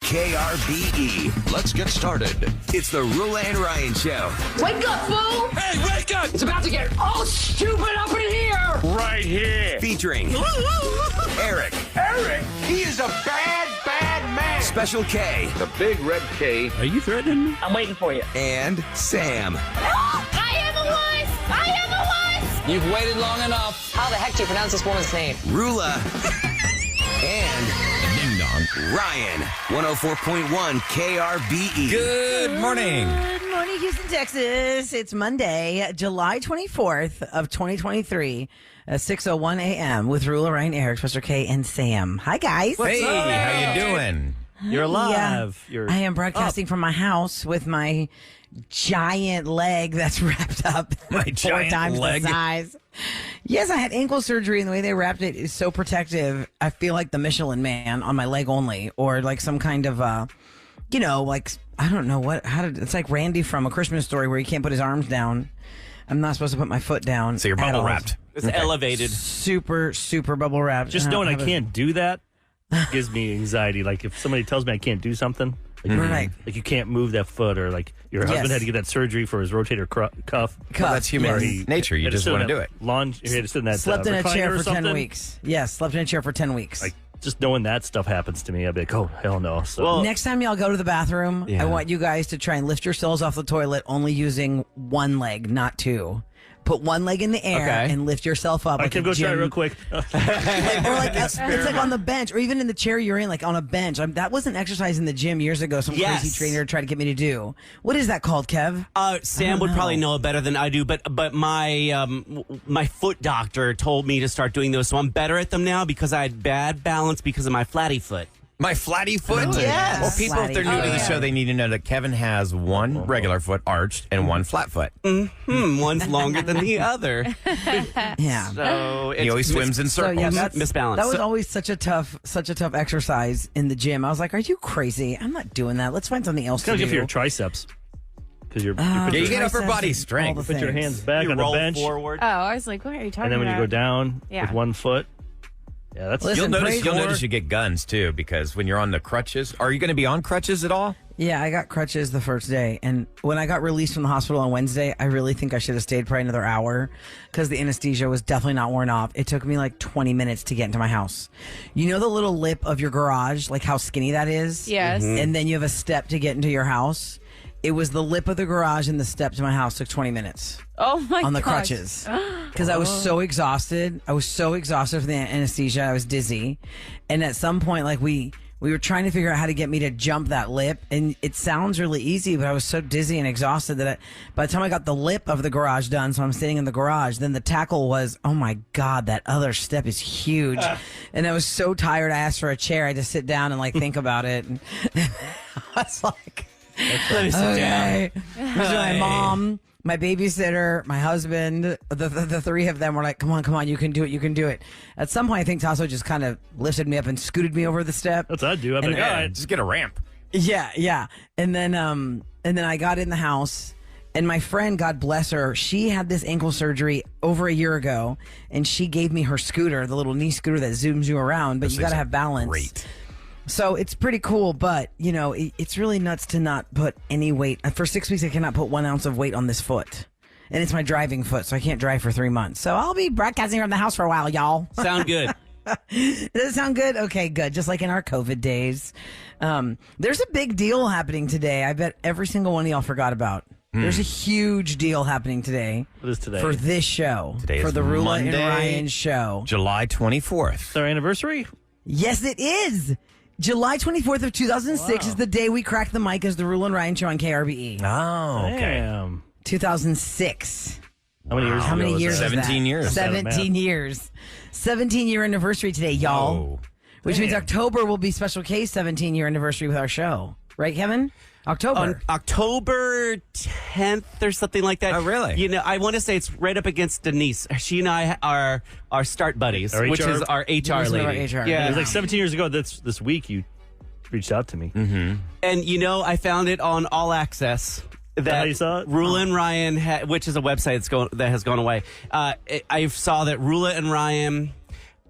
KRBE. Let's get started. It's the Roula and Ryan Show. Wake up, fool! Hey, wake up! It's about to get all stupid up in here! Right here. Featuring Eric. Eric, he is a bad, bad man. Special K. The big red K. Are you threatening me? I'm waiting for you. And Sam. I am a wuss! I am a wuss! You've waited long enough. How the heck do you pronounce this woman's name? Roula. And Ding dong. Ryan. 104.1 KRBE. Good morning. Good morning, Houston, Texas. It's Monday, July 24th of 2023, 6:01 a.m. with Roula, Ryan, Eric, Special K, and Sam. Hi, guys. Hey, how you doing? You're alive. Yeah, I am broadcasting from my house with my giant leg that's wrapped up My 4 giant times leg. the size. Yes, I had ankle surgery, and the way they wrapped it is so protective. I feel like the Michelin Man on my leg only, or like some kind of, like, I don't know what. It's like Randy from A Christmas Story, where he can't put his arms down. I'm not supposed to put my foot down. So you're at bubble all. wrapped. It's elevated. Super bubble wrapped. Just knowing I can't do that gives me anxiety. Like if somebody tells me I can't do something, like, Right. like you can't move that foot, or like your husband had to get that surgery for his rotator cuff. Well, that's human Yes. nature. You Had to just sit want in to do that it. He had to sit in that Slept in a recliner chair or for 10 something. weeks. Yes, slept in a chair for 10 weeks. Like just knowing that stuff happens to me, I'd be like, oh hell no. So Well, Next time y'all go to the bathroom, Yeah. I want you guys to try and lift yourselves off the toilet only using one leg, not two. Put one leg in the air Okay. and lift yourself up. I like can a go try gym- real quick. or like it's like on the bench, or even in the chair you're in, like on a bench. That was an exercise in the gym years ago. Some Yes. crazy trainer tried to get me to do. What is that called, Kev? Sam would probably know it better than I do, but my my foot doctor told me to start doing those, so I'm better at them now because I had bad balance because of my flatty foot. My flatty foot? Oh, yes. Well, people, if they're new to the show, they need to know that Kevin has one regular foot arched and one flat foot. One's longer than the other, Yeah. so He always swims in circles. misbalanced. That was always such a tough exercise in the gym. I was like, "Are you crazy? I'm not doing that. Let's find something else It's kind to of do." good for your triceps because you Yeah, put you your, get upper triceps body and strength. all the put your things. hands back you on the roll bench, forward. Oh, I was like, what are you talking and then when you about? go down Yeah. with one foot, yeah, that's Listen, You'll praise notice you get guns too, because when you're on the crutches, are you going to be on crutches at all? Yeah, I got crutches the first day. And when I got released from the hospital on Wednesday, I really think I should have stayed probably another hour because the anesthesia was definitely not worn off. It took me like 20 minutes to get into my house. You know the little lip of your garage, like how skinny that is? Yes. And then you have a step to get into your house. It was the lip of the garage and the step to my house took 20 minutes Oh my on the gosh. crutches because I was so exhausted. I was so exhausted from the anesthesia. I was dizzy. And at some point, like we were trying to figure out how to get me to jump that lip. And it sounds really easy, but I was so dizzy and exhausted that by the time I got the lip of the garage done, so I'm sitting in the garage, then the tackle was, oh my God, that other step is huge. And I was so tired. I asked for a chair. I had to sit down and like think about it. And I was like, okay. Here's my mom, my babysitter, my husband, the three of them were like, come on, you can do it. At some point, I think Tasso just kind of lifted me up and scooted me over the step. that's what I do. I'm like, all Yeah, right, just get a ramp. Yeah. And then I got in the house, and my friend, God bless her, she had this ankle surgery over a year ago, and she gave me her scooter, the little knee scooter that zooms you around, but Those you got to things have are balance. Great. So it's pretty cool, but it's really nuts to not put any weight. For 6 weeks, I cannot put 1 ounce of weight on this foot. And it's my driving foot, so I can't drive for 3 months. So I'll be broadcasting from the house for a while, y'all. Sound good. Does it sound good? Okay, good. Just like in our COVID days. There's a big deal happening today. I bet every single one of y'all forgot about. There's a huge deal happening today. what is today? For this show. Today for is the Roula and Monday. Ryan show. July 24th. It's our anniversary. Yes, it is. July 24th of 2006 is the day we cracked the mic as the Roula and Ryan show on KRBE. Oh, okay. Damn. 2006. How many years? How many ago was years that? is 17 that? years. 17 years. 17-year anniversary today, y'all. Oh. Which means October will be Special K's 17-year anniversary with our show. Right, Kevin? October. On October 10th or something like that. Oh, really? You know, I want to say it's right up against Denise. She and I are start buddies, Our which HR? is our HR Who's our lady. HR? Yeah. It was like 17 years ago. This week you reached out to me. And you know, I found it on All Access. That how you saw it? Roula and Ryan, which is a website that has gone away. I saw that Roula and Ryan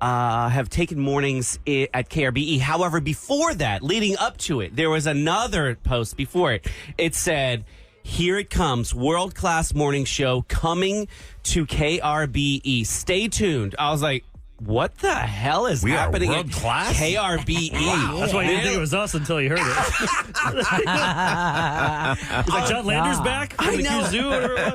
have taken mornings at KRBE. However, before that, leading up to it, there was another post before it. It said, "Here it comes, world-class morning show coming to KRBE. Stay tuned." I was like, what the hell is happening world class? KRBE? That's why you didn't think it was us until you heard it. Is like John Lander's back? I know.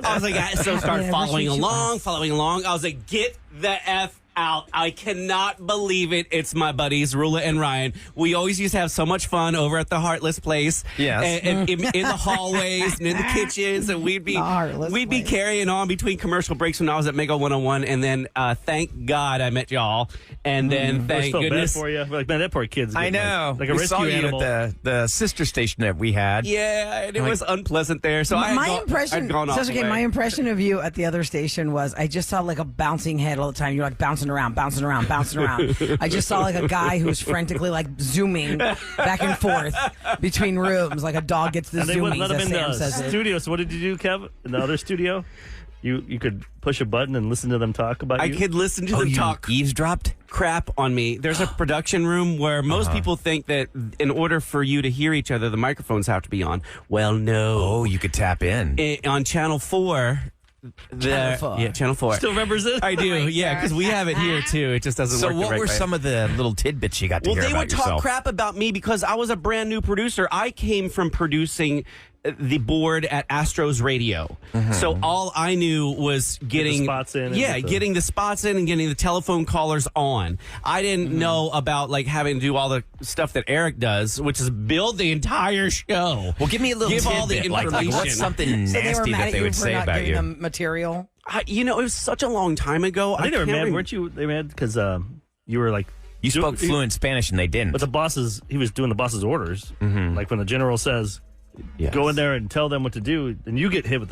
I was like, so started Yeah, following appreciate you along. I was like, get the F out. I cannot believe it. It's my buddies, Roula and Ryan. We always used to have so much fun over at the Heartless place. Yes. And in the hallways and in the kitchens. And we'd be place. carrying on between commercial breaks when I was at Mega 101. And then thank God I met y'all. And then I thank felt goodness. bad for you. Like, man, that poor kid's I getting, know. like a we rescue saw you animal. at the sister station that we had. Yeah, and it was unpleasant there. So my I'd impression, gone off Sasuke, away. my impression of you at the other station was I just saw like a bouncing head all the time. You're like bouncing around. I just saw like a guy who was frantically like zooming back and forth between rooms, like a dog gets the And they wouldn't zoomies, let him as in Sam the says it. studio. So what did you do, Kev? In the other studio? You could push a button and listen to them talk about I you? could listen to them you talk eavesdropped? crap on me. There's a production room where most people think that in order for you to hear each other, the microphones have to be on. Well, no. Oh, you could tap in. On Channel 4... Channel 4. Yeah, Channel 4. Still remembers it? I do, yeah, because we have it here too. It just doesn't So work. what were some of the little tidbits you got to Well, hear they about would talk yourself? crap about me because I was a brand new producer. I came from producing the board at Astros Radio. So all I knew was getting spots in and Yeah, get the- getting the spots in and getting the telephone callers on. I didn't know about like having to do all the stuff that Eric does, which is build the entire show. Well, give me a little Give tidbit. all the like information. what's something So they were nasty mad that at they you would for say not about giving you? them material. It was such a long time ago. I think they were can't mad, rem- weren't you? They were mad because you were like... You spoke fluent Spanish and they didn't. But the bosses, he was doing the boss's orders. Like when the general says, Yes. go in there and tell them what to do, and you get hit with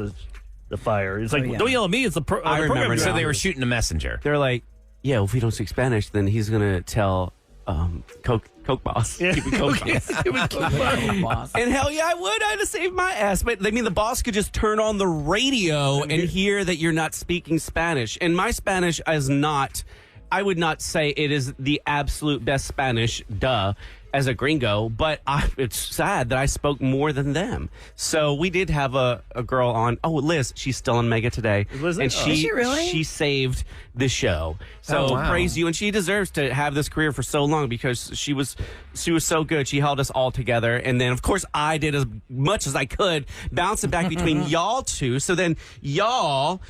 the fire. It's like, yeah. don't yell at me. It's the I the remember program now. so guy. they were shooting a messenger. They're like, yeah, well, if we don't speak Spanish, then he's gonna tell Coke boss. Yeah. Give me Coke boss. And hell yeah, I would. I'd have saved my ass. But I mean, the boss could just turn on the radio and hear that you're not speaking Spanish. And my Spanish is not. I would not say it is the absolute best Spanish. As a gringo, but it's sad that I spoke more than them. So we did have a girl on. Oh, Liz, she's still on Mega today, Liz, and oh. Is she really? she saved the show. So Oh, wow. praise you, and she deserves to have this career for so long because she was so good. She held us all together, and then of course I did as much as I could, bouncing back between y'all two. So then y'all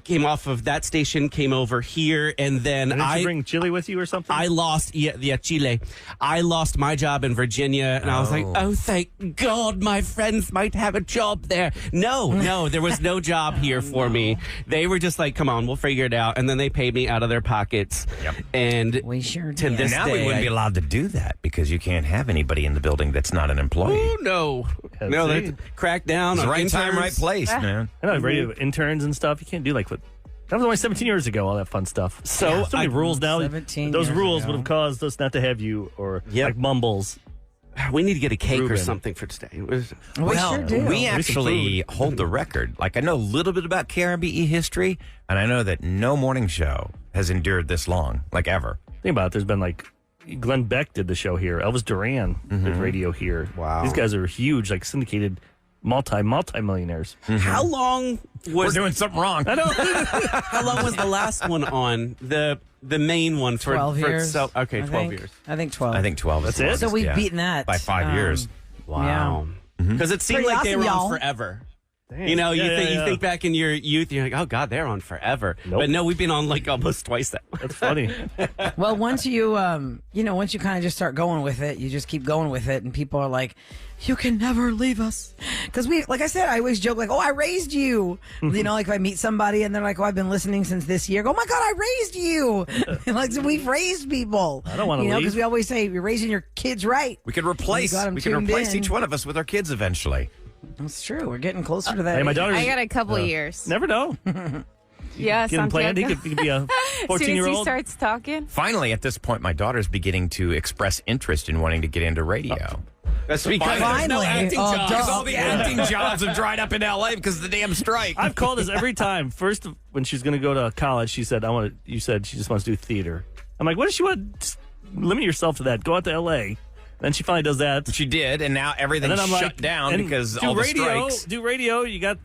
came off of that station, came over here, and then Didn't you bring chili with you or something? I lost, Chile. I lost my job in Virginia, and I was like, oh, thank God my friends might have a job there. No, there was no job here for me. They were just like, come on, we'll figure it out. And then they paid me out of their pockets. Yep. And We sure to did. this Now day, we wouldn't be allowed to do that because you can't have anybody in the building that's not an employee. Oh, no. No, see? they cracked down It's on the right time, right interns. place, man. I know, radio interns and stuff. You can't do like what. That was only 17 years ago, all that fun stuff. So many rules now. 17 Those years rules ago. would have caused us not to have you or Yep. like Mumbles. We need to get a cake or Ruben. something for today. It was- We sure do. we some actually hold the record. Like, I know a little bit about KRBE history, and I know that no morning show has endured this long, like ever. Think about it. There's been like Glenn Beck did the show here. Elvis Duran did radio here. Wow. These guys are huge, like syndicated multi-millionaires. How long We're was doing something wrong. I know. how long was the last one on the main one for 12 for years. itself? Okay, I 12 think. years. I think 12. I think 12 is That's the it? longest, So we've yeah. beaten that. by 5 years. Wow. Because it seemed Pretty like they were awesome, on y'all. forever. Dang. You know, you Yeah. think back in your youth, you're like, oh God, they're on forever. Nope. But no, we've been on like almost twice that. That's funny. Well, once you, once you kind of just start going with it, you just keep going with it, and people are like, "You can never leave us," because like I said, I always joke like, "Oh, I raised you," you know, like if I meet somebody and they're like, "Oh, I've been listening since this year," oh my God, I raised you. Like so we've raised people. I don't wanna you know, leave. because we always say you're raising your kids right. We could replace. You got 'em We can tuned replace in. each one of us with our kids eventually. That's true. We're getting closer to that. Hey, my age. daughter's I got a couple years. never know. Yeah, Getting planned. He could be a As soon as he 14-year-old. starts talking. Finally, at this point, my daughter's beginning to express interest in wanting to get into radio. That's because Finally. there's no acting Oh, jobs. duh. All the acting jobs have dried up in L.A. because of the damn strike. I've called this every time. First, when she's going to go to college, she said, you said she just wants to do theater. I'm like, what does she want? Just limit yourself to that. Go out to L.A. Then she finally does that. She did, and now everything's shut down because all the strikes. Do radio. She's got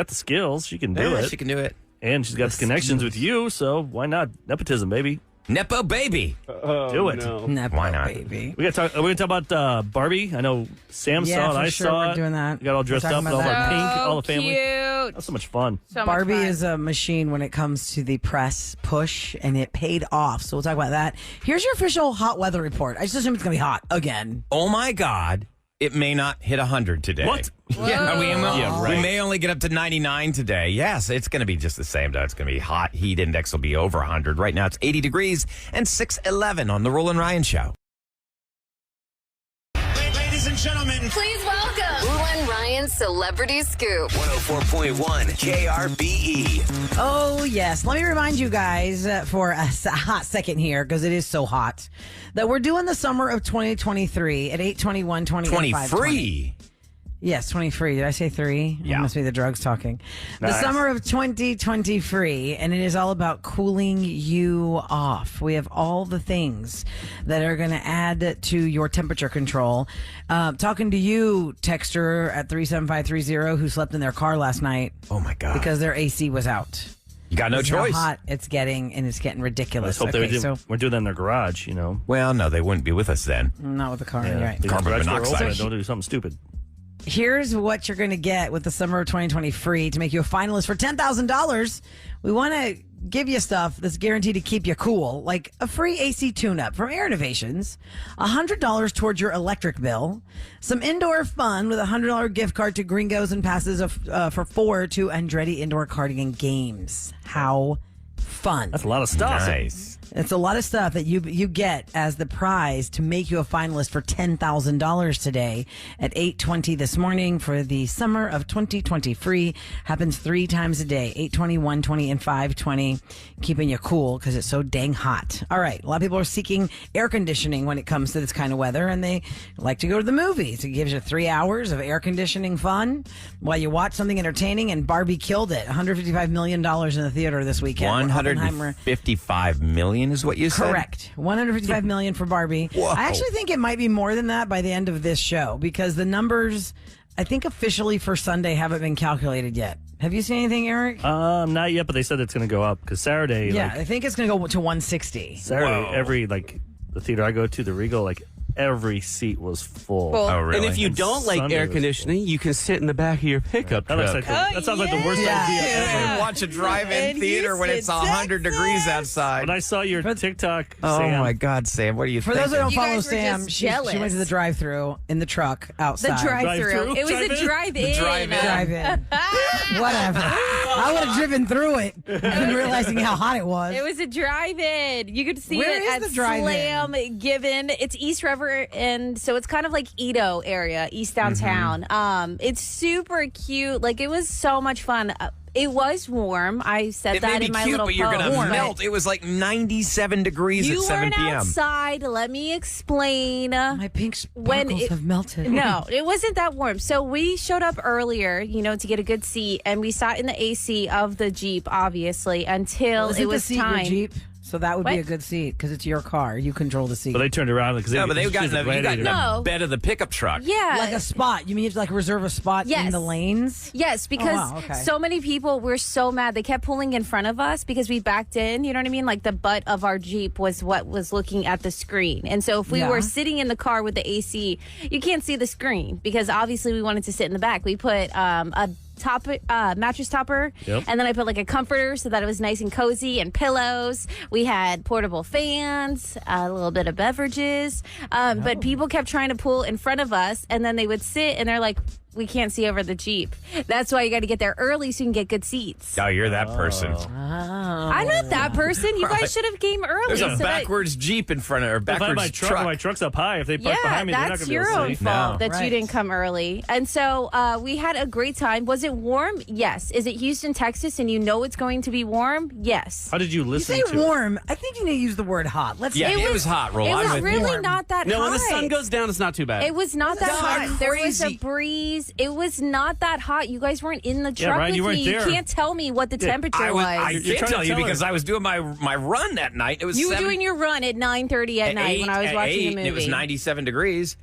the skills. She can do it. She can do it. And she's got the connections with you, so why not? Nepotism, baby. Nepo baby. Do it. No. Nepo, Why not? baby. We're gonna talk about Barbie. I know Sam Yeah, saw it. for I sure. saw We're it. doing that. We got all dressed We're up talking with all about our that. pink, all the family. Cute. That's so much fun. So much Barbie fun. is a machine when it comes to the press push, and it paid off. So we'll talk about that. Here's your official hot weather report. I just assume it's going to be hot again. Oh my God. It may not hit 100 today. What? Yeah, we right. may only get up to 99 today. Yes, it's going to be just the same, though. It's going to be hot. Heat index will be over 100. Right now, it's 80 degrees and 611 on the Roula and Ryan Show. Ladies and gentlemen, Please welcome. Roula and Ryan's Celebrity Scoop. 104.1 KRBE. Oh, yes. Let me remind you guys for a hot second here, because it is so hot, that we're doing the summer of 2023 at 8:21, 20, 23. Yes, 23. Did I say 3? Yeah. It must be the drugs talking. The Nice. summer of 2023, and it is all about cooling you off. We have all the things that are going to add to your temperature control. Talking to you, texter at 37530, who slept in their car last night Oh, my God. because their AC was out. You got no That's choice. how hot it's getting, and it's getting ridiculous. Let's hope Okay, so we're doing that in their garage, you know. Well, no, they wouldn't be with us then. not with the car, right? Leave the Carbon garage door monoxide. open, don't do something stupid. Here's what you're going to get with the summer of 2020 free to make you a finalist for $10,000. We want to give you stuff that's guaranteed to keep you cool, like a free AC tune-up from Air Innovations, $100 towards your electric bill, some indoor fun with a $100 gift card to Gringos and passes for 4 to Andretti Indoor Karting and Games. How fun. That's a lot of stuff. Nice. It's a lot of stuff that you get as the prize to make you a finalist for $10,000 today at 8:20 this morning for the summer of 2020 free. Happens 3 times a day, 8:20, 1:20, and 5:20, keeping you cool because it's so dang hot. All right, a lot of people are seeking air conditioning when it comes to this kind of weather, and they like to go to the movies. It gives you 3 hours of air conditioning fun while you watch something entertaining, and Barbie killed it. $155 million in the theater this weekend. Oppenheimer- 155 million is what you said? Correct. $155 million for Barbie. Whoa. I actually think it might be more than that by the end of this show, because the numbers, I think officially for Sunday, haven't been calculated yet. Have you seen anything, Eric? Not yet, but they said it's going to go up because Saturday, yeah, I think it's going to go to 160. Saturday, Whoa. every the theater I go to, the Regal, every seat was full. Full. Oh, really? And if you don't like Sunday air was conditioning, you can sit in the back of your pickup That, looks truck. like that sounds like the worst yeah. idea ever. Watch a drive-in In theater when it's Houston, 100 degrees outside. When I saw your TikTok, Oh, Sam, my God, Sam. What are you For thinking? those who don't You follow guys were Sam, just she went to jealous. the drive-through in the truck The outside. drive-through. Drive-through? It was a Drive-in? drive-in. Drive-in. Whatever. I would have driven through it, and realizing how hot it was. It was a drive-in. You could see Where it is at the drive-in? Slam Given. It's East River, and so it's kind of like Edo area, East downtown. It's super cute. Like, it was so much fun. It was warm. I said It that may be in my cute, little but you're post. going to Warm. melt. It was like 97 degrees You at 7 weren't p.m. outside. Let me explain. My pink When sparkles it- have melted. No, it wasn't that warm. So we showed up earlier, to get a good seat, and we sat in the AC of the Jeep, obviously, until Isn't it was the seat time. your Jeep? So that would be What? a good seat because it's your car. You control the seat. but they turned around because No, but they got in the, you got in the No. bed of the pickup truck. Yeah. like a spot. You mean you have to reserve a spot Yes. in the lanes? Yes, because wow, okay. so many people were so mad. They kept pulling in front of us because we backed in. You know what I mean? Like, the butt of our Jeep was what was looking at the screen. And so if we Yeah. were sitting in the car with the AC, you can't see the screen because obviously we wanted to sit in the back. We put a mattress topper, Yep. and then I put like a comforter so that it was nice and cozy, and pillows. We had portable fans, a little bit of beverages, but people kept trying to pull in front of us, and then they would sit and they're like, we can't see over the Jeep. That's why you got to get there early so you can get good seats. Oh, you're that person. Oh, I'm not that person. You guys should have came early. There's a so that- backwards Jeep in front of her, If I have backwards my truck, my truck's up high. If they park Yeah, behind me, they're not that's going to be your able own to see. fault No. that you Right. didn't come early. And so we had a great time. Was it warm? Yes. Is it Houston, Texas, and you know it's going to be warm? Yes. How did you You listen say to it? warm. I think you need to use the word hot. Let's Yeah, it was hot, Roll. It I'm was with really you. not that No, hot. when the sun goes down, it's not too bad. It was not that No, hot. There was a crazy. breeze. It was not that hot. You guys weren't in the Yeah, truck Ryan, with you weren't me. there. You can't tell me what the temperature I was. You're did trying to tell you tell because her. I was doing my run that night. It was You were 7 doing your run at 9:30 at night when I was at watching 8, a movie. It was 97 degrees.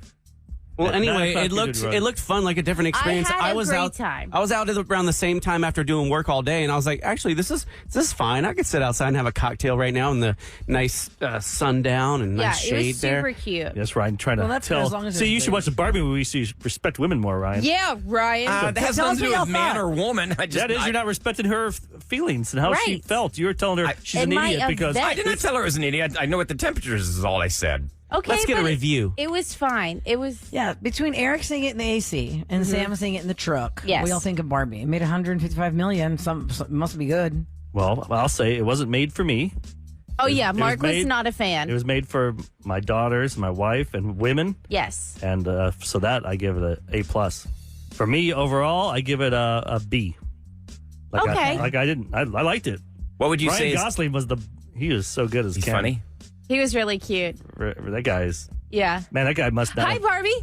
Well, At anyway, 9 o'clock it you looked did run. it looked fun, like a different experience. had a was great out time. I was out at around the same time after doing work all day, and I was like, actually, this is fine. I could sit outside and have a cocktail right now in the nice sundown and Yeah, nice it shade was super there. cute. Yes, Ryan, trying Well, to that's good tell. as long as See, there's you should good. watch the Barbie movie so you respect women more, Ryan. Yeah, Ryan. That has tell nothing us to do what with y'all man thought. or woman. I just That is, you're not respecting her feelings and how she Right. felt. You were telling her she's In an my idiot because event- I did not tell her I was an idiot. I know what the temperatures is all I said. Okay, Let's get a but review. It was fine. It was. Yeah, between Eric seeing it in the AC and Sam seeing it in the truck, Yes. we all think of Barbie. It made 155 million. Some must be good. well, I'll say it wasn't made for me. Oh yeah, it was Mark was made- not a fan. It was made for my daughters, my wife, and women, Yes. and so that I give it a A+. For me, overall, I give it a B. Okay. I liked it. What would you Ryan say? Gosling he was so good as He's Ken. funny. He was really cute. That guy is, Yeah. man, that guy must not. Hi, Barbie.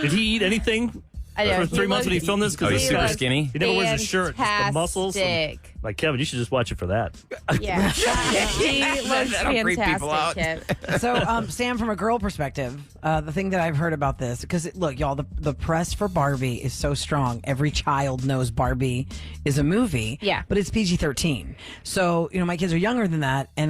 Did he eat anything I know. for 3 months when he filmed this? Oh, he's he super looked- skinny? He never wears a shirt, just the muscles. Fantastic. Like, Kevin, you should just watch it for that. Yeah. He looks That'll creep people out. fantastic, Kip. So, Sam, from a girl perspective, the thing that I've heard about this, because look, y'all, the press for Barbie is so strong. Every child knows Barbie is a movie. Yeah. But it's PG-13. So, my kids are younger than that, and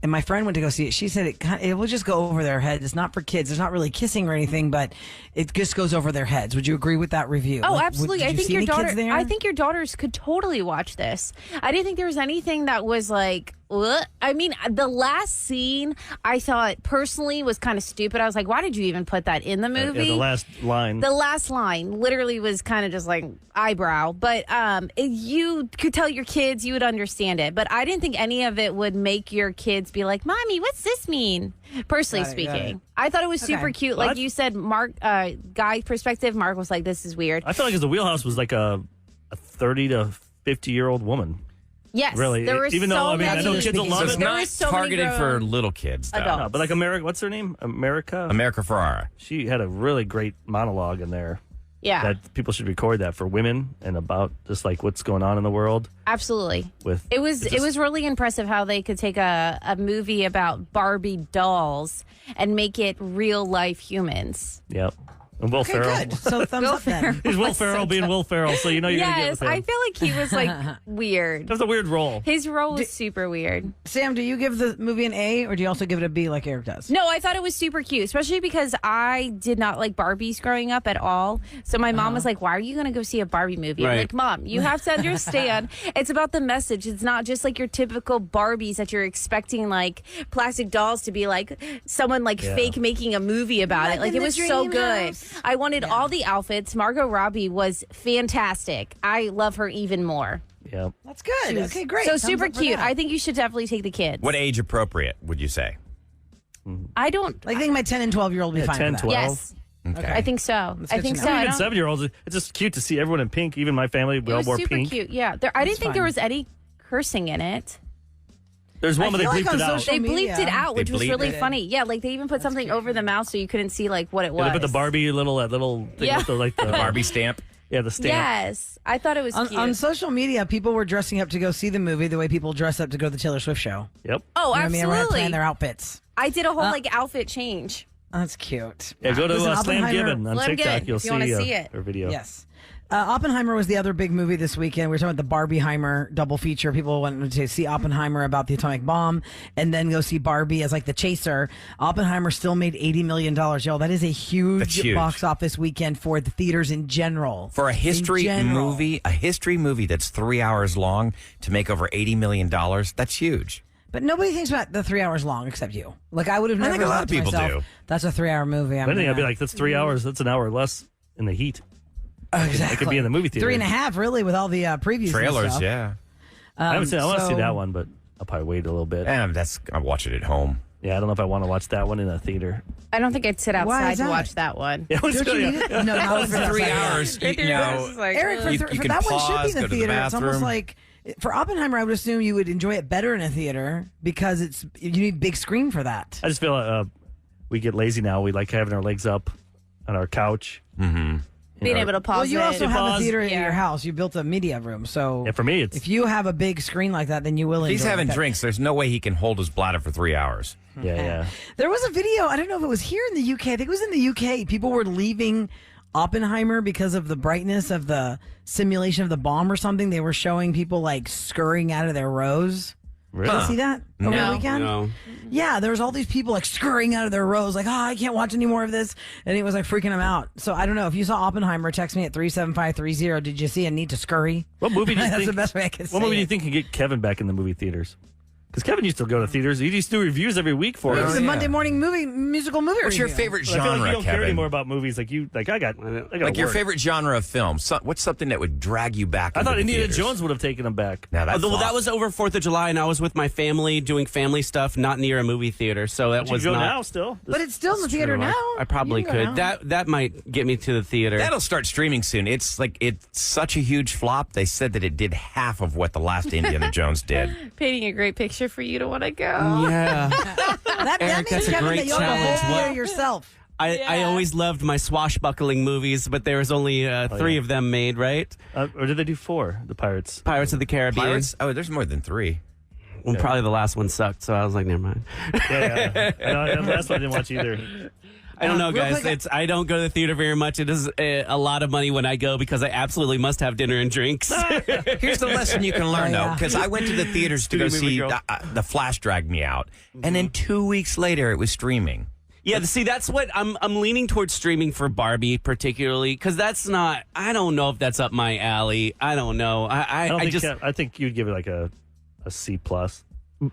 my friend went to go see it. She said it will just go over their heads. It's not for kids. There's not really kissing or anything, but it just goes over their heads. Would you agree with that review? Oh, Like, absolutely. did I you think see your any kids daughter. there? I think your daughters could totally watch this. I didn't think there was anything that was like. Ugh. I mean, the last scene I thought personally was kind of stupid. I was like, why did you even put that in the movie? Yeah, the last line. The last line literally was kind of just like eyebrow, but you could tell your kids, you would understand it. But I didn't think any of it would make your kids be like, "Mommy, what's this mean?" Personally Got it, got speaking, it. I thought it was super Okay. cute. Well, Like you said, Mark, guy perspective. Mark was like, "This is weird." I felt like the wheelhouse was like a 30 to 50-year-old woman. Yes, Really, There were even so though, I mean, I many, know kids will So love it's it. There not was so many targeted for grown little kids, though. adults. No, but like America, what's her name? America? America Ferrara. She had a really great monologue in there Yeah, that people should record that for women and about just like what's going on in the world absolutely. with It was just- it was really impressive how they could take a movie about Barbie dolls and make it real life humans. Yep. And Will Okay, Ferrell. good. So thumbs up then. He's Will Ferrell being Will Ferrell, so you know you're gonna get Yes, with him. I feel like he was like weird. That was a weird role. His role was super weird. Sam, do you give the movie an A, or do you also give it a B like Eric does? No, I thought it was super cute, especially because I did not like Barbies growing up at all. So my mom was like, "Why are you going to go see a Barbie movie?" I'm Right. like, "Mom, you have to understand. It's about the message. It's not just like your typical Barbies that you're expecting like plastic dolls to be like someone like fake making a movie about it. Like in it the was so dream good. house. I wanted all the outfits. Margot Robbie was fantastic. I love her even more. Yep. That's good. Okay, great. So Thumbs super up for cute. that. I think you should definitely take the kids. What age appropriate would you say? I don't. I think my 10 and 12-year-old will be Yeah, fine 10, with that. 12. Yes. Okay. I think so. That's I good think to so. know. I Even don't- 7-year-olds, it's just cute to see everyone in pink. Even my family, we It all was wore super pink. cute. Yeah, I didn't think there fine. was any cursing in it. There's one I where they feel like bleeped on it out. social They media. bleeped it out, They which was bleeped really it. funny. Yeah, like they even put something over the mouth so you couldn't see like what it was. Yeah, they put the Barbie little thing Yeah. with the like the The Barbie stamp. Yeah, the stamp. Yes, I thought it was cute. On social media, people were dressing up to go see the movie the way people dress up to go to the Taylor Swift show. Yep. oh, You know what I mean? Everyone had absolutely. planned their outfits. I did a whole like outfit change. That's cute. Yeah, go to Listen, Slam Oppenheimer- Gibbon on Slam TikTok. Gibbon, You'll if you wanna see see it. her video. Yes. Oppenheimer was the other big movie this weekend. We were talking about the Barbieheimer double feature. People went to see Oppenheimer about the atomic bomb and then go see Barbie as like the chaser. Oppenheimer still made $80 million. Yo, that is a That's huge huge. box office weekend for the theaters in general. For a history In general. movie, that's 3 hours long to make over $80 million, that's huge. But nobody thinks about the 3 hours long except you. Like I would have I never think a lot thought of to people myself, do. that's a 3-hour movie. If anything, I'd be like, that's 3 hours. That's an hour less in the heat. exactly. I could be in the movie theater. 3.5 really with all the previews. and Trailers, stuff. yeah. I haven't seen. I want to see so- that one, but I'll probably wait a little bit. I'll watch it at home. Yeah, I don't know if I want to watch that one in a theater. I don't think I'd sit Why outside is to that? watch that one. Yeah, Don't you need it? No, not For 3 hours, Right there, know, it's like, Eric, You for can that one should pause, be go the to the theater. It's almost bathroom. like for Oppenheimer, I would assume you would enjoy it better in a theater because you need big screen for that. I just feel we get lazy now. We like having our legs up on our couch. Mm-hmm. being able to pause Well, you it. also have a pause. theater in Yeah. your house. You built a media room, so Yeah, for me, it's if you have a big screen like that, then you will. If he's enjoy having it. drinks, there's no way he can hold his bladder for 3 hours. yeah. There was a video. I don't know if it was here in the UK. I think it was in the UK. People were leaving Oppenheimer because of the brightness of the simulation of the bomb or something. They were showing people like scurrying out of their rows. Really? Did you see that over No. the weekend? No. Yeah, there was all these people like scurrying out of their rows, like, I can't watch any more of this. And it was like freaking them out. So I don't know. If you saw Oppenheimer, text me at 37530. Did you see a need to scurry? What movie do you That's think? the best way I can say What movie do you it. think can get Kevin back in the movie theaters? Because Kevin used to go to theaters. He used to do reviews every week for It's us. a Monday morning musical movie What's your review. favorite I feel like genre, you don't care Kevin? anymore about movies. Like you, like I got Like your work. favorite genre of film? What's something that would drag you back? I into thought the Indiana theaters? Jones would have taken him back. Now that's Well, that was over 4th of July, and I was with my family doing family stuff, not near a movie theater. So that But was you go not. now still. But it's still in the theater now. I probably You can go could. now. That might get me to the theater. That'll start streaming soon. It's such a huge flop. They said that it did half of what the last Indiana Jones did. Painting a great picture for you to want to go. Yeah. That Eric, means, that's a Kevin, great that you'll go challenge. over there What- yourself. I always loved my swashbuckling movies, but there was only 3 of them made, right? Or did they do 4? The Pirates. Pirates of the Caribbean. Pirates? Oh, there's more than 3. Well, probably the last one sucked, so I was like, never mind. Yeah. No, the last one I didn't watch either. I don't know, real guys. quick, I don't go to the theater very much. It is a lot of money when I go because I absolutely must have dinner and drinks. Here's the lesson you can learn, Oh, though, yeah. because I went to the theaters to go Studio movie see girl. The Flash dragged me out, and then 2 weeks later it was streaming. Yeah, see, that's what I'm leaning towards streaming for Barbie, particularly, because that's not. I don't know if that's up my alley. I don't know. I don't I think just I think you'd give it like a C plus.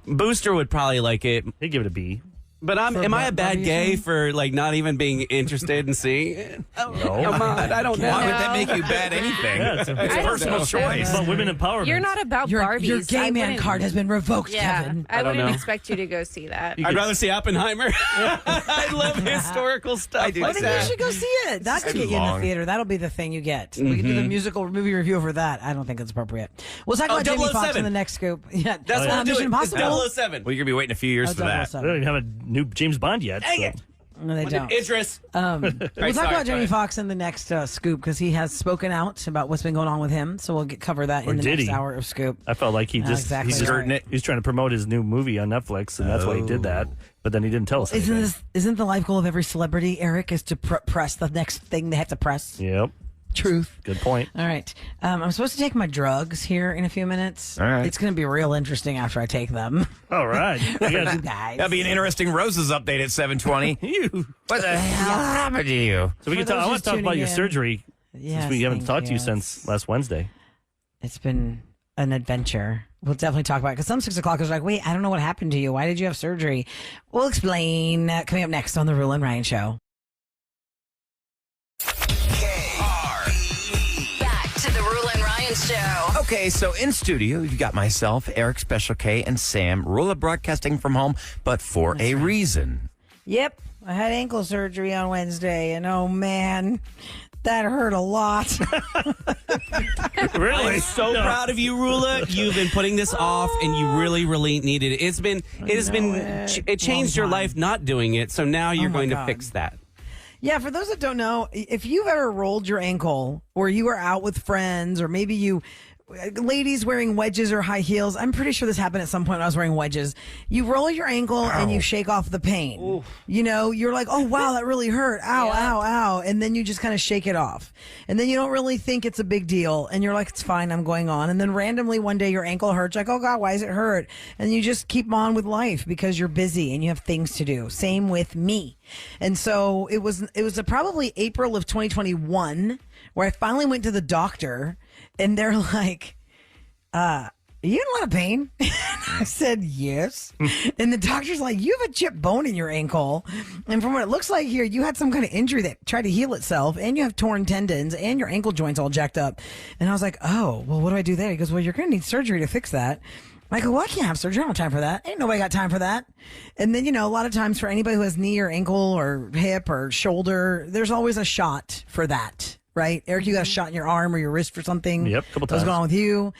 Booster would probably like it, He'd give it a B. but am I a bad Barbie, gay you for like not even being interested in seeing it? No. Come on, I don't know. Why would that make you bad anything? Yeah, it's a- it's a I don't personal know. choice. It's about women empowerment. You're not about Your Barbies. gay I man wouldn't- card has been revoked, Yeah, Kevin. I don't wouldn't know. expect you to go see that. I'd rather see Oppenheimer. I love historical stuff. I do I like think that. you should go see it. That could too get you in the long. theater. That'll be the thing you get. We can do the musical movie review over that. I don't think it's appropriate. We'll talk Oh, about Jamie Foxx 007. in the next scoop. Yeah, That's what I'm Mission doing. It's Impossible. 007. Well, you're gonna be waiting a few years Oh, for that. 007. They don't even have a new James Bond yet. Dang so- it. No, they don't. Idris. We'll Right, talk sorry, about Jamie sorry. Foxx in the next scoop because he has spoken out about what's been going on with him. So we'll cover that Or in the did next he? hour of scoop. I felt like he's exactly just right. he's trying to promote his new movie on Netflix, and that's why he did that. But then he didn't tell us. anything. Isn't the life goal of every celebrity, Eric, is to press the next thing they have to press? Yep. Truth. Good point. All right. I'm supposed to take my drugs here in a few minutes. All right. It's going to be real interesting after I take them. All right. I You guess- guys. That'll be an interesting Roses update at 7:20. You. What the hell happened to you? So we can For talk. I those want just to talk about tuning your in. surgery Yes, since we haven't thank talked to you you. since last Wednesday. It's been an adventure. We'll definitely talk about it because some 6 o'clock is like, wait, I don't know what happened to you. Why did you have surgery? We'll explain coming up next on the Roula and Ryan Show. Back to the Roula and Ryan Show. Okay, so in studio, you've got myself, Eric Special K, and Sam. Rula broadcasting from home, but for a reason. Yep. I had ankle surgery on Wednesday, and oh man, that hurt a lot. Really? I'm so proud of you, Rula. You've been putting this off, and you really, really needed it. It changed your life not doing it. So now you're my going to God. fix that. Yeah, for those that don't know, if you've ever rolled your ankle or you were out with friends or maybe ladies wearing wedges or high heels, I'm pretty sure this happened at some point when I was wearing wedges. You roll your ankle and you shake off the pain. Oof. You know, you're like, oh, wow, that really hurt. Ow, ow, ow. And then you just kind of shake it off. And then you don't really think it's a big deal. And you're like, it's fine, I'm going on. And then randomly one day your ankle hurts. Like, oh, God, why does it hurt? And you just keep on with life because you're busy and you have things to do. Same with me. And so it was probably April of 2021 where I finally went to the doctor and they're like, are you in a lot of pain? I said, yes. And the doctor's like, you have a chipped bone in your ankle. And from what it looks like here, you had some kind of injury that tried to heal itself and you have torn tendons and your ankle joints all jacked up. And I was like, oh, well, what do I do there? He goes, well, you're going to need surgery to fix that. I go, well, I can't have surgery. I don't have time for that. Ain't nobody got time for that. And then, a lot of times for anybody who has knee or ankle or hip or shoulder, there's always a shot for that, right? Eric, you got a shot in your arm or your wrist for something. Yep, couple times. What's going on with you?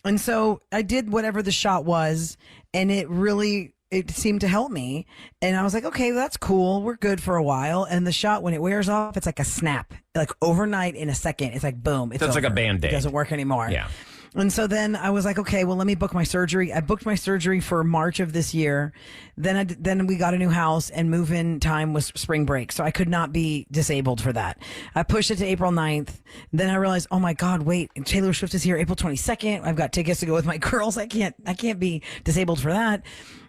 And so I did whatever the shot was, and it seemed to help me. And I was like, okay, that's cool. We're good for a while. And the shot, when it wears off, it's like a snap, like overnight in a second. It's like, boom. It's like a Band-Aid. It doesn't work anymore. Yeah. And so then I was like, okay, well, let me book my surgery. I booked my surgery for March of this year. Then we got a new house, and move-in time was spring break. So I could not be disabled for that. I pushed it to April 9th. Then I realized, oh my God, wait, Taylor Swift is here April 22nd. I've got tickets to go with my girls. I can't be disabled for that.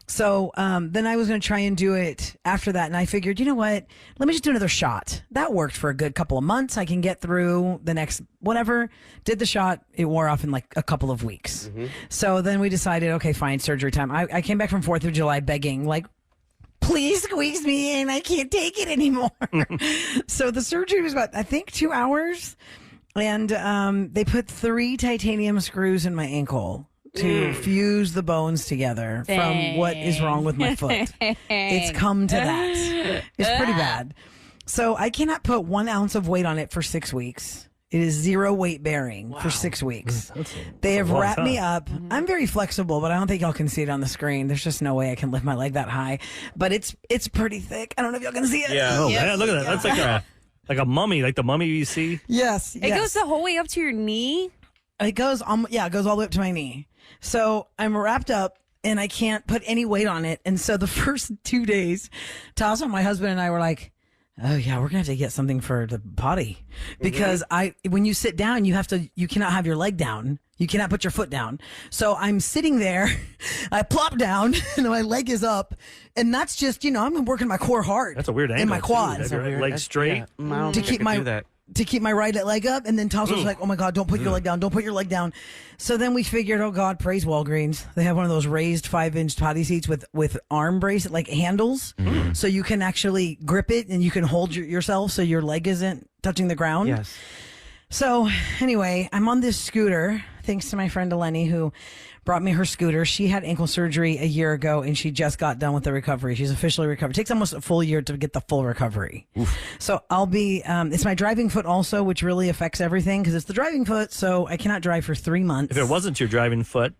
So then I was going to try and do it after that. And I figured, you know what? Let me just do another shot. That worked for a good couple of months. I can get through the next whatever. Did the shot. It wore off in like a couple of weeks. Mm-hmm. So then we decided, okay, fine, surgery time. I came back from 4th of July begging, like, please squeeze me in. I can't take it anymore. So the surgery was about, I think, 2 hours. And they put 3 titanium screws in my ankle to fuse the bones together from what is wrong with my foot. It's come to that. It's pretty bad. So I cannot put 1 ounce of weight on it for 6 weeks. It is 0 weight bearing for 6 weeks. They have wrapped me up. I'm very flexible, but I don't think y'all can see it on the screen. There's just no way I can lift my leg that high. But it's pretty thick. I don't know if y'all can see it. Yeah. Oh, man, look at that. That's like a mummy, like the mummy you see. Yes. It goes the whole way up to your knee? It goes all the way up to my knee. So I'm wrapped up and I can't put any weight on it. And so the first 2 days, Tasso, my husband, and I were like, oh yeah, we're gonna have to get something for the potty because when you sit down, you cannot have your leg down. You cannot put your foot down. So I'm sitting there, I plop down, and my leg is up, and that's just I'm working my core hard. That's a weird angle. In my quads. Have your leg straight. To keep my right leg up, and then Tasso's like, oh my God, don't put your leg down. Don't put your leg down. So then we figured, oh God, praise Walgreens. They have one of those raised 5-inch potty seats with arm brace, like handles. So you can actually grip it and you can hold yourself so your leg isn't touching the ground. Yes. So anyway, I'm on this scooter, thanks to my friend Eleni, who brought me her scooter. She had ankle surgery a year ago, and she just got done with the recovery. She's officially recovered. It takes almost a full year to get the full recovery. Oof. So I'll be, it's my driving foot also, which really affects everything because it's the driving foot, so I cannot drive for 3 months. If it wasn't your driving foot,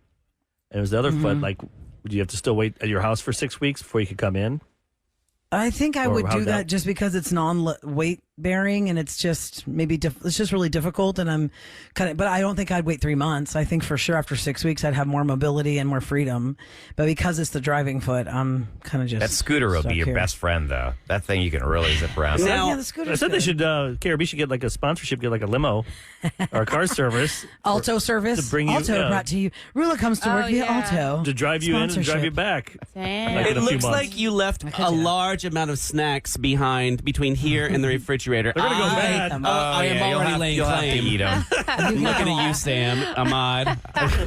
and it was the other foot, like, would you have to still wait at your house for 6 weeks before you could come in? I think I would do that just because it's non-weight bearing and it's just it's just really difficult, and I'm but I don't think I'd wait 3 months. I think for sure after 6 weeks I'd have more mobility and more freedom, but because it's the driving foot, I'm kind of just that scooter will be your best friend though. That thing you can really zip around. Now, the scooter. I said they should KRB should get like a sponsorship, get like a limo or a car service, Alto service to bring you. Alto brought to you. Roula comes to work via Alto to drive you in and drive you back. Damn. It looks like you left a large amount of snacks behind between here and the refrigerator. They're gonna go bad. I am already laying claim. Eat them. I'm looking at you, Sam, Ahmad.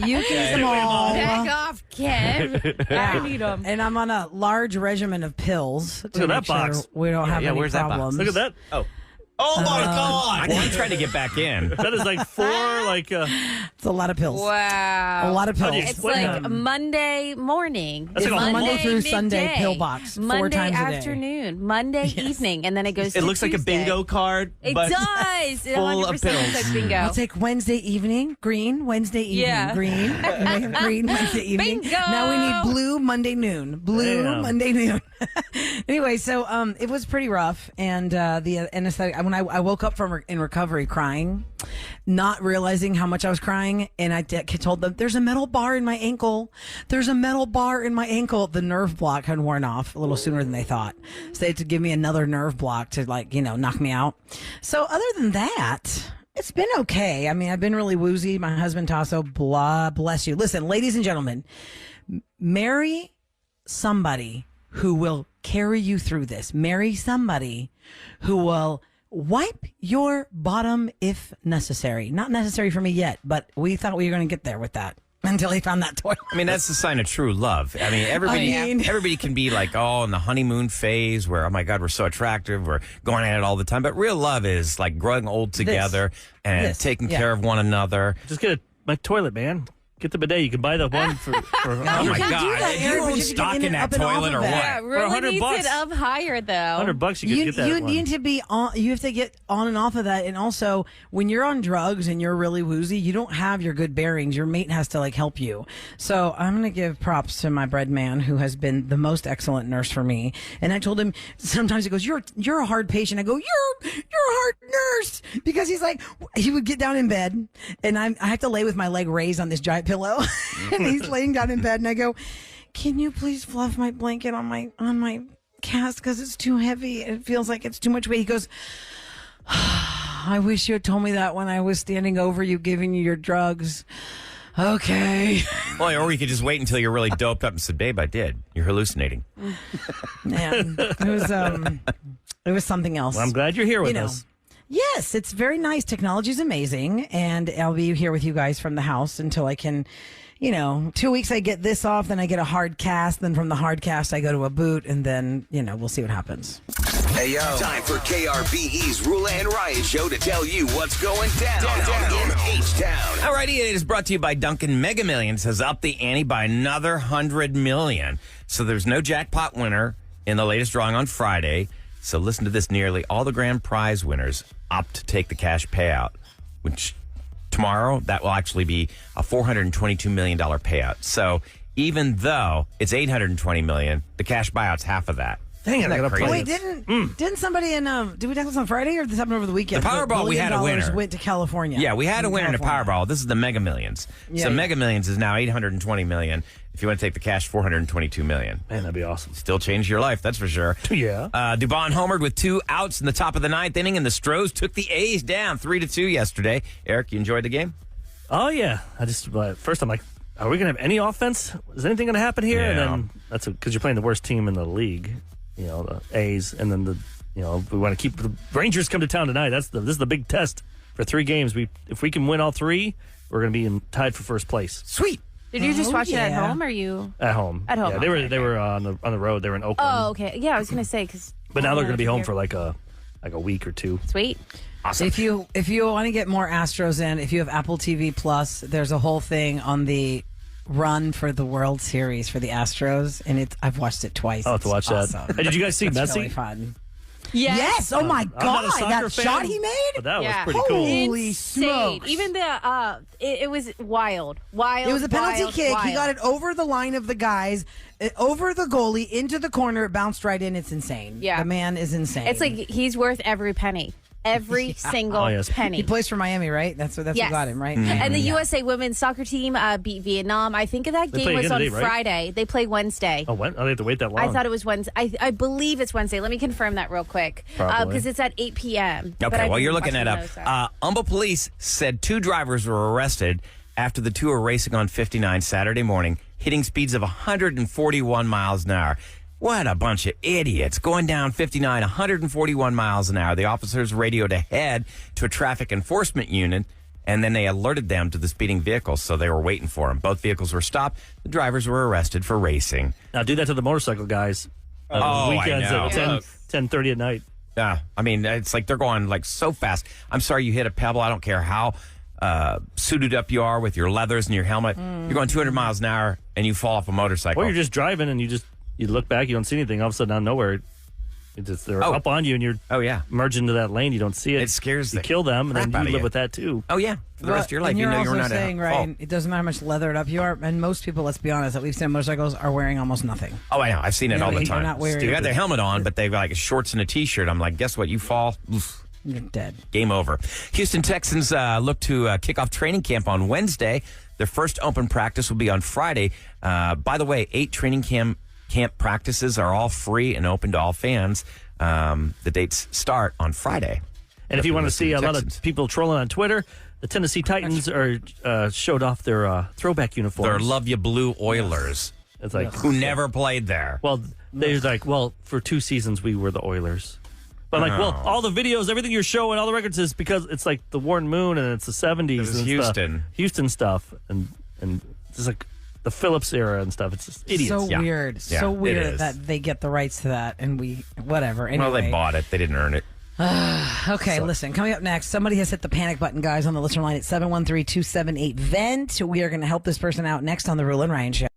You can eat them all. Back off, Kev. I need them. And I'm on a large regimen of pills. Look at that box. We don't have any where's that box? problems. Look at that. Oh my God! I'm trying to get back in. That is like 4 like. It's a lot of pills. Wow. A lot of pills. It's like Monday morning. That's like a Monday through midday, Sunday pill box. 4 Monday times a day. afternoon. Monday evening. And then it goes to It looks like a Tuesday. bingo card. It but does. It full 100% of pills. looks like bingo. I'll take Wednesday evening, green, Wednesday evening, Yeah. green. We have green Wednesday evening. Bingo! Now we need blue Monday noon. Blue Damn. Monday noon. Anyway, so it was pretty rough, and the anesthetic. When I woke up from in recovery crying, not realizing how much I was crying, and I told them there's a metal bar in my ankle. There's a metal bar in my ankle. The nerve block had worn off a little sooner than they thought, so they had to give me another nerve block to knock me out. So other than that, it's been okay. I mean, I've been really woozy. My husband Tasso, blah, bless you. Listen, ladies and gentlemen, marry somebody who will carry you through this. Marry somebody who will wipe your bottom if necessary. Not necessary for me yet, but we thought we were going to get there with that until he found that toilet. I mean, that's the sign of true love. I mean, everybody can be like, in the honeymoon phase where, oh my God, we're so attractive, we're going at it all the time. But real love is like growing old together and taking care of one another. Just get my toilet, man. Get the bidet. You can buy the one for Oh my can do God! that, Do Eric, you but own you stock can get in it that up and off toilet of or that. Yeah, what? Rula $100 needs bucks. it up higher though. $100 you can You, get that you one. need to be on. You have to get on and off of that, and also when you're on drugs and you're really woozy, you don't have your good bearings. Your mate has to like help you. So I'm gonna give props to my bread man who has been the most excellent nurse for me. And I told him sometimes he goes, "You're a hard patient." I go, "You're a hard nurse," because he's like he would get down in bed, and I have to lay with my leg raised on this giant pillow, and he's laying down in bed, and I go, "Can you please fluff my blanket on my cast because it's too heavy. It feels like it's too much weight." He goes, "I wish you had told me that when I was standing over you giving you your drugs." Okay. Well, or you could just wait until you're really doped up and said, "Babe, I did. You're hallucinating." Man, it was something else. Well, I'm glad you're here with us. Yes, it's very nice. Technology is amazing, and I'll be here with you guys from the house until I can, 2 weeks I get this off, then I get a hard cast, then from the hard cast I go to a boot, and then, we'll see what happens. Hey, yo. Time for KRBE's Roula and Ryan show to tell you what's going down in H-Town. Alrighty, it is brought to you by Duncan. Mega Millions has upped the ante by another $100 million. So there's no jackpot winner in the latest drawing on Friday. So listen to this: nearly all the grand prize winners opt to take the cash payout, which tomorrow that will actually be a $422 million payout. So even though it's $820 million, the cash buyout's half of that. Dang it, Isn't I that gotta play crazy? Wait, didn't somebody did we do this on Friday or did this happen over the weekend? The Powerball, we had a $1 billion winner. went to California. Yeah, we had a winner in the California. Powerball. This is the Mega Millions. Yeah, So yeah. Mega Millions is now $820 million. If you want to take the cash, $422 million. Man, that'd be awesome. Still change your life, that's for sure. Yeah. Dubon homered with 2 outs in the top of the 9th inning, and the Stros took the A's down 3-2 yesterday. Eric, you enjoyed the game? Oh, yeah. First I'm like, are we going to have any offense? Is anything going to happen here? And Yeah. then that's because you're playing the worst team in the league, the A's. And then we want to keep the Rangers come to town tonight. This is the big test for 3 games. If we can win all 3, we're going to be tied for first place. Sweet. Did you just watch it at yeah. home or you? At home. At home, Yeah, okay, they were on the road. They were in Oakland. Oh, okay. Yeah, I was gonna say because. But now they're going to be home for like a week or 2. Sweet. Awesome. If you want to get more Astros in, if you have Apple TV Plus, there's a whole thing on the run for the World Series for the Astros, and I've watched it twice. I'll have to watch that. Awesome. Hey, did you guys see It's Messi? really fun. Yes. Oh my I'm not a God, soccer that fan, shot he made. But that Yeah. was pretty cool. Holy Insane. smokes. Even the it was wild. It was a penalty wild, kick. He wild. got it over the line of the guys, over the goalie, into the corner. It bounced right in. It's insane. Yeah. The man is insane. It's like he's worth every penny. Every single Oh, yes. penny. he plays for Miami, right? That's what Yes. got him, right? And the USA women's soccer team beat Vietnam. I think that They game play was again on today, right? Friday. They play Wednesday. Oh, when? Oh, they have to wait that long. I thought it was Wednesday. I believe it's Wednesday. Let me confirm that real quick. Probably. Because it's at 8 p.m. But Okay, I've well, been you're looking watching that those, so. up. Humble police said 2 drivers were arrested after the 2 were racing on 59 Saturday morning, hitting speeds of 141 miles an hour. What a bunch of idiots. Going down 59, 141 miles an hour. The officers radioed ahead to a traffic enforcement unit, and then they alerted them to the speeding vehicles, so they were waiting for them. Both vehicles were stopped. The drivers were arrested for racing. Now do that to the motorcycle guys. Oh, weekends I know. at 10:30 at night. Yeah, I mean, it's like they're going like so fast. I'm sorry you hit a pebble. I don't care how suited up you are with your leathers and your helmet. You're going 200 miles an hour and you fall off a motorcycle. Or you're just driving and you look back, you don't see anything. All of a sudden, out of nowhere, they're up on you and you're Oh, yeah. merged into that lane. You don't see it. It scares you the kill them, and crap then out you of live you. with that too. Oh, yeah. For the rest of your life, and you know also you're not saying, at right? fault. It doesn't matter how much leathered up you are, and most people, let's be honest, that we've seen on motorcycles are wearing almost nothing. Oh, I know. I've seen it all the They're time. not wearing- They got their helmet on, but they've got like shorts and a T-shirt. I'm like, guess what? You fall. Oof. You're dead. Game over. Houston Texans look to kick off training camp on Wednesday. Their first open practice will be on Friday. By the way, 8 training camp practices are all free and open to all fans. The dates start on Friday. And if you want to see a lot Texans. of people trolling on Twitter, the Tennessee Titans showed off their throwback uniforms. They're Love You Blue Oilers, It's like, who never played there. well, they're like, well, for 2 seasons we were the Oilers. But I'm like, well, all the videos, everything you're showing, all the records is because it's like the Warren Moon and it's the 70s. This is and Houston. Houston stuff. And it's like the Phillips era and stuff. It's just idiots. So Yeah. weird. Yeah, So it weird is. that they get the rights to that, and we whatever. Anyway, Well, they bought it. They didn't earn it. Okay, listen, coming up next, somebody has hit the panic button, guys, on the listener line at 713-278-VENT. We are going to help this person out next on the Roula and Ryan Show.